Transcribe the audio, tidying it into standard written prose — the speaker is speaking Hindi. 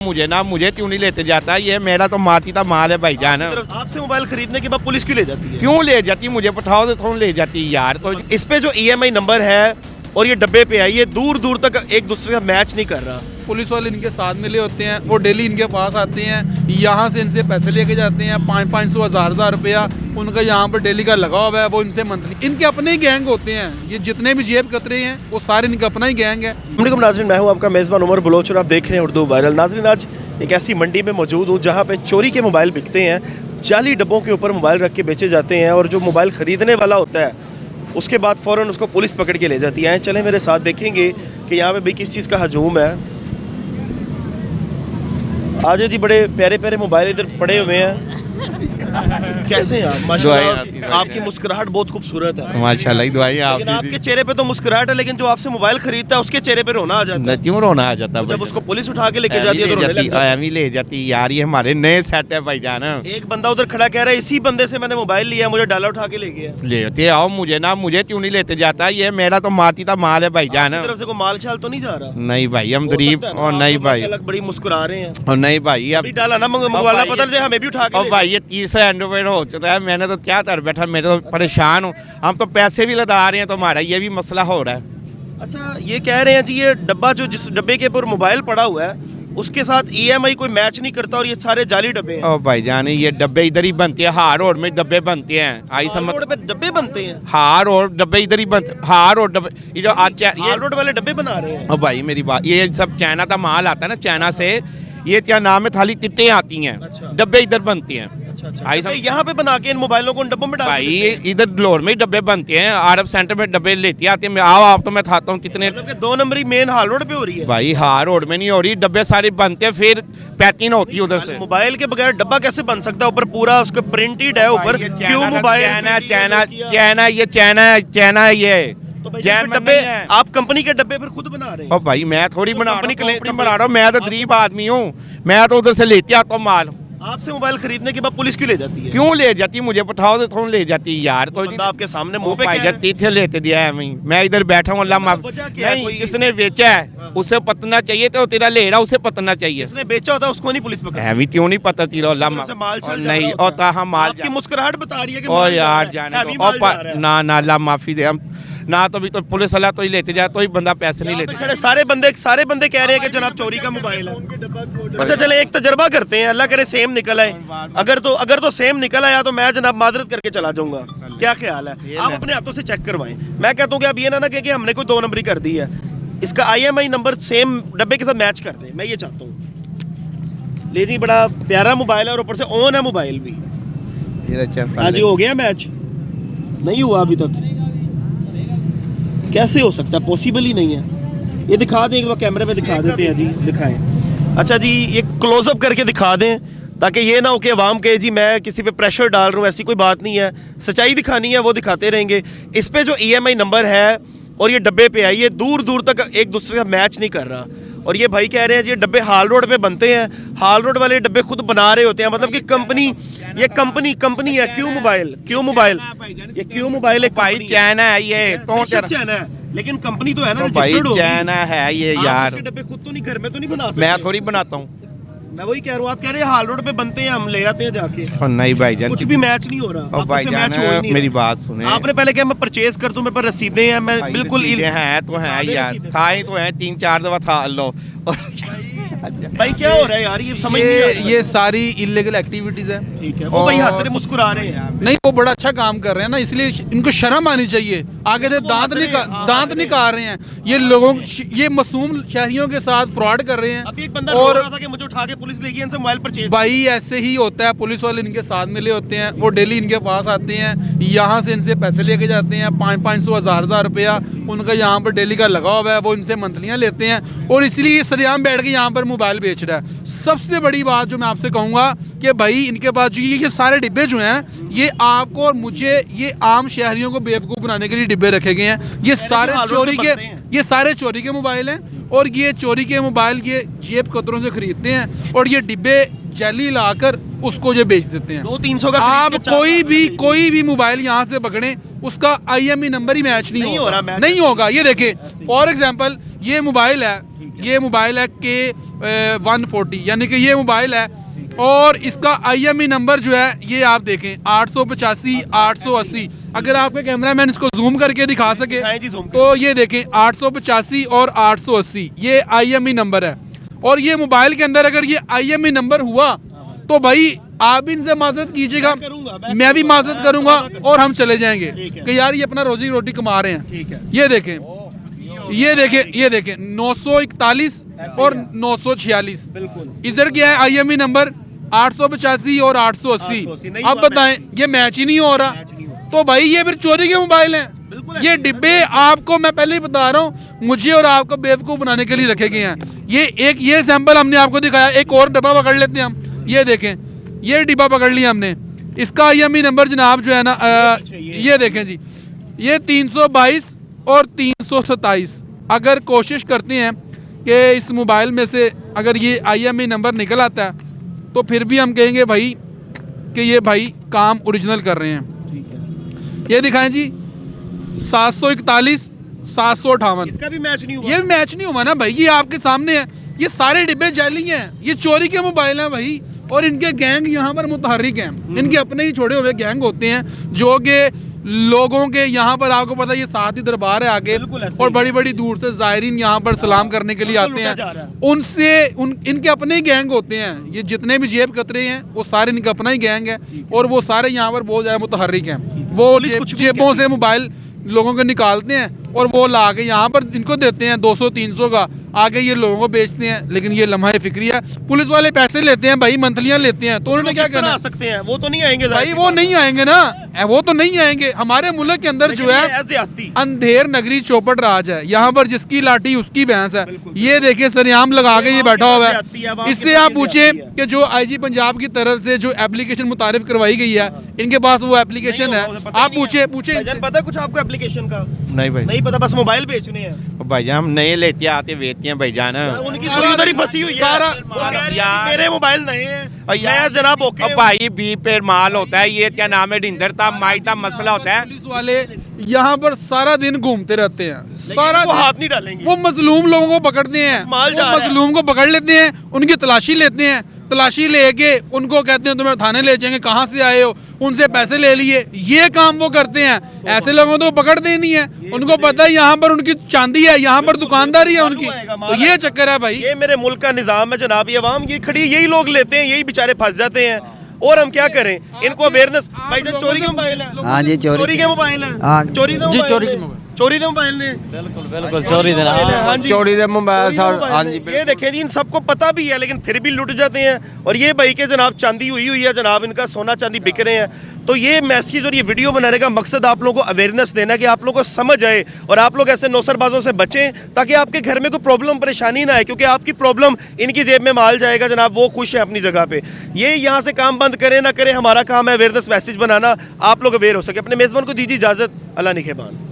मुझे क्यों नहीं लेते जाता, ये मेरा तो माती था माल है भाईजान। आपसे मोबाइल खरीदने के बाद पुलिस क्यों ले जाती है? क्यों ले जाती, मुझे पठाओ तो थोड़ा ले जाती है यार। तो इस पे जो EMI नंबर है और ये डब्बे पे है, ये दूर दूर तक एक दूसरे का मैच नहीं कर रहा। पुलिस वाले इनके साथ मिले होते हैं, वो डेली इनके पास आते हैं, यहाँ से इनसे पैसे लेके जाते हैं 500 1000 रुपया उनका यहाँ पर डेली का लगा हुआ है, वो इनसे मंथली इनके अपने ही गैंग होते हैं। ये जितने भी जेब कतरे हैं वो सारे इनका अपना ही गैंग है। अस्सलामुअलैकुम नाज़रीन, मैं हूँ आपका मेज़बान उमर बलोच और आप देख रहे हैं उर्दू वायरल। नाज़रीन, आज एक ऐसी मंडी में मौजूद हूँ जहाँ पे चोरी के मोबाइल बिकते हैं, जाली डब्बों के ऊपर मोबाइल रख के बेचे जाते हैं और जो मोबाइल ख़रीदने वाला होता है उसके बाद फ़ौरन उसको पुलिस पकड़ के ले जाती है। चलें मेरे साथ देखेंगे कि यहाँ पे भी किस चीज़ का हजूम है। आज जी बड़े प्यारे प्यारे मोबाइल इधर पड़े हुए हैं। कैसे हैं आप? माशाल्लाह, आपकी मुस्कुराहट बहुत खूबसूरत है। माशाल्लाह ही दुआएं लेकिन आपके चेहरे पे तो मुस्कुराहट है, लेकिन जो आपसे मोबाइल खरीदता है उसके चेहरे पे रोना आ जाता है। क्यों रोना आ जाता जब उसको पुलिस उठा के लेके जाती है तो रोने लग जाता है। है ले जाती यार, ये हमारे नए सेट है भाईजान। एक बंदा उधर खड़ा कह रहा है इसी बंदे से मैंने मोबाइल लिया, मुझे डाला उठा के ले गया। लेते आओ, मुझे क्यों नहीं लेते जाता, ये मेरा तो माती था माल है भाईजान। आपकी तरफ से कोई माल शाल तो नहीं जा रहा? नहीं भाई, हम गरीब। और नहीं भाई, बड़ी मुस्कुरा रहे हैं। और नहीं भाई, अब डाला ना मंगवाना पता चले हमें भी उठा के। भाई ये तीसरा एंड्रॉइड हो चुका है, मैंने तो क्या कर बैठा, मैं तो परेशान हूँ। हम तो पैसे भी लदा रहे हैं तो हमारा ये भी मसला हो रहा है। अच्छा, ये कह रहे हैं जी ये डब्बा जो जिस डब्बे के ऊपर मोबाइल पड़ा हुआ है उसके साथ EMI कोई मैच नहीं करता और ये सारे जाली डब्बे हैं। ओ भाईजान, ये डब्बे इधर ही बनते हैं, हार रोड में डब्बे बनते हैं। आई समझ, रोड पे डब्बे बनते हैं? हार और डब्बे इधर ही बनते, हार और डब्बे ये जो आज ये रोड वाले डब्बे बना रहे हैं। ओ भाई मेरी बात, ये सब चाइना का माल आता है ना, चाइना से ये क्या नाम है, थाली किट्टे आती हैं। अच्छा। डब्बे इधर बनते हैं। आई समझ, यहाँ पे बना के इन मोबाइलों को उन डब्बों में डाल भाई देते हैं। इधर लोर में ही डब्बे बनते हैं, अरब सेंटर में डब्बे लेती आते हैं। आओ आप तो मैं खाता हूँ कितने। मतलब कि 2 नंबरी मेन हाल रोड पे हो रही है भाई हार रोड में नहीं हो रही, डब्बे सारे बनते हैं, फिर पैकिंग होती है उधर से। मोबाइल के बगैर डब्बा कैसे बन सकता है? ऊपर पूरा उसका प्रिंटेड है ऊपर। क्यों मोबाइल? चाइना ये तो भाई ये डब्बे आप कंपनी के डब्बे फिर खुद बना रहे हैं? ओ भाई मैं थोड़ी बना कंपनी बना रहा हूँ, मैं तो गरीब आदमी हूँ, मैं तो उधर से लेते आता हूँ माल। आपसे मोबाइल खरीदने के बाद पुलिस क्यों ले जाती है? क्यों ले जाती, मुझे पठाओ तो थोड़ा ले जाती है यार। तो बंदा आपके सामने मुंह पे कह रहा है। तीथे लेते दिया है, मैं इधर बैठा हूँ, अल्लाह माफ। वजह क्या है? नहीं, कोई- किसने बेचा है उसे पतना चाहिए, तो तेरा ले रहा उसे पतना चाहिए। जिसने बेचा होता है उसको नहीं पुलिस पकड़ती। हैवी क्यों नहीं पता तीरा, अल्लाह तरफ से माल माफ। चल जा नहीं रहा होता है। होता, हम माल आपकी मुस्कुराहट बता रही है कि ओ माल जा रहा यार है। जाने हैवी दो। माल जा रहा है। ना अल्लाह माफी दे, हम ना तो भी तो पुलिस वाला तो ही लेते जाए, तो ही बंदा पैसे नहीं यहाँ पे लेते। खड़े सारे बंदे कह रहे हैं कि जनाब चोरी का मोबाइल है। अच्छा चले एक तजर्बा करते हैं, अल्लाह करे सेम निकल आए। अगर तो सेम निकल आया तो मैं जनाब माजरत करके चला जाऊंगा। क्या ख्याल है? आप अपने हाथों से चेक करवाएं। मैं कहता हूँ कि अब ये ना कि हमने कोई 2 नंबरी कर दी है, इसका IMI नंबर सेम डब्बे के साथ मैच कर दे। मैं ये चाहता हूँ। ले जी, बड़ा प्यारा मोबाइल है और ऊपर से ऑन है मोबाइल भी। हाँ जी, हो गया मैच? नहीं हुआ अभी तक? कैसे हो सकता है? पॉसिबल ही नहीं है। ये दिखा दें, एक बार कैमरे में दिखा देते हैं जी, दिखाएं। अच्छा जी, ये क्लोजअप करके दिखा दें ताकि ये ना हो कि अवाम कहे जी मैं किसी पे प्रेशर डाल रहा हूँ। ऐसी कोई बात नहीं है, सच्चाई दिखानी है वो दिखाते रहेंगे। इस पे जो EMI नंबर है और ये डब्बे पे है, ये दूर दूर तक एक दूसरे का मैच नहीं कर रहा। और ये भाई कह रहे हैं जी डब्बे हाल रोड पे बनते हैं, हाल रोड वाले डब्बे खुद बना रहे होते हैं। मतलब कि कंपनी है। क्यों मोबाइल ये क्यों मोबाइल है? भाई चाइना है ये, तो चाइना है, लेकिन कंपनी तो है ना, भाई रजिस्टर्ड होगी। चाइना है ये आप यार, उसके डब्बे खुद तो नहीं, घर में तो नहीं बना सकते। मैं थोड़ी बनाता हूँ। मैं वही कह रहा हूँ, आप कह रहे हैं हाल रोड पे बनते हैं, हम ले आते हैं जाके। और नहीं भाईजान, कुछ भी मैच नहीं हो रहा। और आपस में भाईजान मैच हो ही नहीं मेरी रहा। बात सुने। आपने पहले क्या मैं परचेज कर दूं, मेरे पास रसीदें हैं, मैं भाई बिल्कुल रसीदें हैं तो हैं रसीदें यार, रसीदें। था ही तो है, 3-4 दफा था लो। भाई क्या हो रहा है यार, ये समझ नहीं आ रहा। ये सारी इलीगल एक्टिविटीज है। ठीक है, वो भाई हंस रहे मुस्कुरा रहे हैं। नहीं, वो बड़ा अच्छा काम कर रहे हैं ना, इसलिए इनको शर्म आनी चाहिए। आगे से दांत निकाल रहे हैं ये लोगों, ये मासूम शहरियों के साथ फ्रॉड कर रहे हैं। अभी एक बंदा रो और रहा था कि मुझे उठा के पुलिस ले गई, इनसे मोबाइल परचेज। भाई ऐसे ही होता है, पुलिस वाले इनके साथ मिले होते हैं, वो डेली इनके पास आते हैं, यहाँ से इनसे पैसे लेके जाते हैं 500 1000 रुपया उनका यहाँ पर डेली का लगा हुआ है, वो इनसे मंथलियाँ लेते हैं और इसलिए ये सरेआम बैठ के यहाँ पर मोबाइल बेच रहा है। सबसे बड़ी बात जो मैं आपसे कहूँगा कि भाई इनके पास जो ये सारे डिब्बे जो हैं, ये आपको और मुझे, ये आम शहरियों को बेवकूफ़ बनाने के लिए डिब्बे रखे गए हैं। ये सारे चोरी के मोबाइल हैं और ये चोरी के मोबाइल ये जेब कतरों से खरीदते हैं और ये डिब्बे जाली लाकर उसको जो बेच देते हैं। 200-300 का आप कोई भी मोबाइल यहाँ से पकड़ें, उसका IMI नंबर ही मैच नहीं हो रहा, नहीं होगा। ये देखें, फॉर एग्जांपल ये मोबाइल है, ये मोबाइल है के 140, यानी कि ये मोबाइल है और इसका IMEI नंबर जो है ये आप देखें 885 880। अगर आपके कैमरामैन इसको जूम करके दिखा सके दिखाएं जी, zoom तो ये देखें 885 और 880 ये IMEI नंबर है। और ये मोबाइल के अंदर अगर ये IMEI नंबर हुआ तो भाई आप भी इनसे माजरत कीजिएगा, मैं भी माजरत करूंगा और हम चले जाएंगे कि यार ये अपना रोजी रोटी कमा रहे हैं। ये देखें, ये देखें, ये देखें 941 और 946। इधर क्या है IMEI नंबर 885 और 880। अब बताएं ये मैच ही नहीं हो रहा तो भाई ये फिर चोरी के मोबाइल हैं। ये डिब्बे आपको मैं पहले ही बता रहा हूँ, मुझे और आपको बेवकूफ़ बनाने के लिए रखे गए हैं। ये सैंपल हमने आपको दिखाया, एक और डब्बा पकड़ लेते हैं हम। ये देखें, ये डिब्बा पकड़ लिया हमने, इसका IMEI नंबर जनाब जो है ना ये देखें जी, ये 322 और 327। अगर कोशिश करते हैं कि इस मोबाइल में से अगर ये IMEI नंबर निकल आता है तो फिर भी हम कहेंगे भाई कि ये भाई काम ओरिजिनल कर रहे हैं। ये दिखाएं जी 741 758। इसका भी मैच नहीं हुआ। ये मैच नहीं हुआ ना भाई, ये आपके सामने है, ये सारे डिब्बे जाली हैं, ये चोरी के मोबाइल हैं भाई। और इनके गैंग यहाँ पर मुतहर्रिक हैं, इनके अपने ही छोड़े हुए गैंग होते हैं जो कि लोगों के यहाँ पर आपको पता है ये साथ ही दरबार है आगे और बड़ी बड़ी दूर से ज़ायरीन यहाँ पर सलाम करने के लिए आते हैं। उनसे इनके अपने ही गैंग होते हैं, ये जितने भी जेब कतरे हैं वो सारे इनका अपना ही गैंग है और वो सारे यहाँ पर बहुत ज़्यादा मुतहर्रिक हैं। वो जेबों से मोबाइल लोगों को निकालते हैं और वो ला के यहाँ पर इनको देते हैं 200-300 का, आगे ये लोगों को बेचते हैं। लेकिन ये लम्हा फिक्रिया, पुलिस वाले पैसे लेते हैं भाई, मंथलियाँ लेते हैं, तो उन्होंने क्या करना। आ सकते हैं वो तो नहीं आएंगे भाई, वो नहीं आएंगे ना, वो तो नहीं आएंगे। हमारे मुल्क के अंदर जो है अंधेर नगरी चौपट राज है, यहाँ पर जिसकी लाठी उसकी भैंस है। ये देखिए सरेआम लगा के ये बैठा हुआ है। इससे आप पूछे कि जो IG पंजाब की तरफ से जो एप्लीकेशन मुतारिफ करवाई गई है, इनके पास वो एप्लीकेशन है, आप पूछे पता कुछ आपको एप्लीकेशन का? नहीं भाई, नहीं पता, बस मोबाइल बेचने हैं भाईजान, हम नए लेते आते बेचते हैं भाईजान। उनकी सुई उधर ही फंसी हुई है। वो कह रही है कि मेरे मोबाइल नए हैं, मैं जनाब ओके हूं। भाई बी पे माल होता है, ये क्या नाम है डिंदर था माई था मसला होता है। पुलिस वाले यहाँ पर सारा दिन घूमते रहते हैं, सारा वो हाथ नहीं डालेंगे। वो मजलूम लोगों को पकड़ते हैं, माल जा रहा है। मजलूम को पकड़ लेते हैं, उनकी तलाशी लेते हैं, तलाशी लेके उनको कहते हैं तुम्हें थाने ले जाएंगे, कहाँ से आए हो, उनसे पैसे ले लिए। ये काम वो करते हैं। ऐसे लोगों को तो पकड़ते ही नहीं है, उनको पता है यहाँ पर उनकी चांदी है, यहाँ पर दुकानदारी है उनकी, तो ये चक्कर है भाई। ये मेरे मुल्क का निजाम है जनाब, ये अवाम ये खड़ी यही लोग लेते हैं, यही बेचारे फंस जाते हैं। और हम क्या करें, इनको अवेयरनेस। भाई चोरी के मोबाइल है। हाँ जी, चोरी के मोबाइल है। हाँ चोरी के जी, चोरी के मोबाइल, चोरी के मोबाइल ने बिल्कुल चोरी देना। हाँ जी, चोरी दे मोबाइल सर। हाँ जी, ये देखें जी, इन सबको पता भी है लेकिन फिर भी लुट जाते हैं। और ये भाई के जनाब चांदी हुई है जनाब, इनका सोना चांदी बिक रहे हैं। तो ये मैसेज और ये वीडियो बनाने का मकसद आप लोगों को अवेयरनेस देना, कि आप लोगों को समझ आए और आप लोग ऐसे नौसरबाजों से बचें, ताकि आपके घर में कोई प्रॉब्लम परेशानी ना आए, क्योंकि आपकी प्रॉब्लम इनकी जेब में माल जाएगा जनाब। वो खुश है अपनी जगह पे। ये यहाँ से काम बंद करें ना करें, हमारा काम है अवेयरनेस मैसेज बनाना, आप लोग अवेयर हो सके। अपने मेज़बान को दीजिए इजाज़त। अल्लाह निगहबान।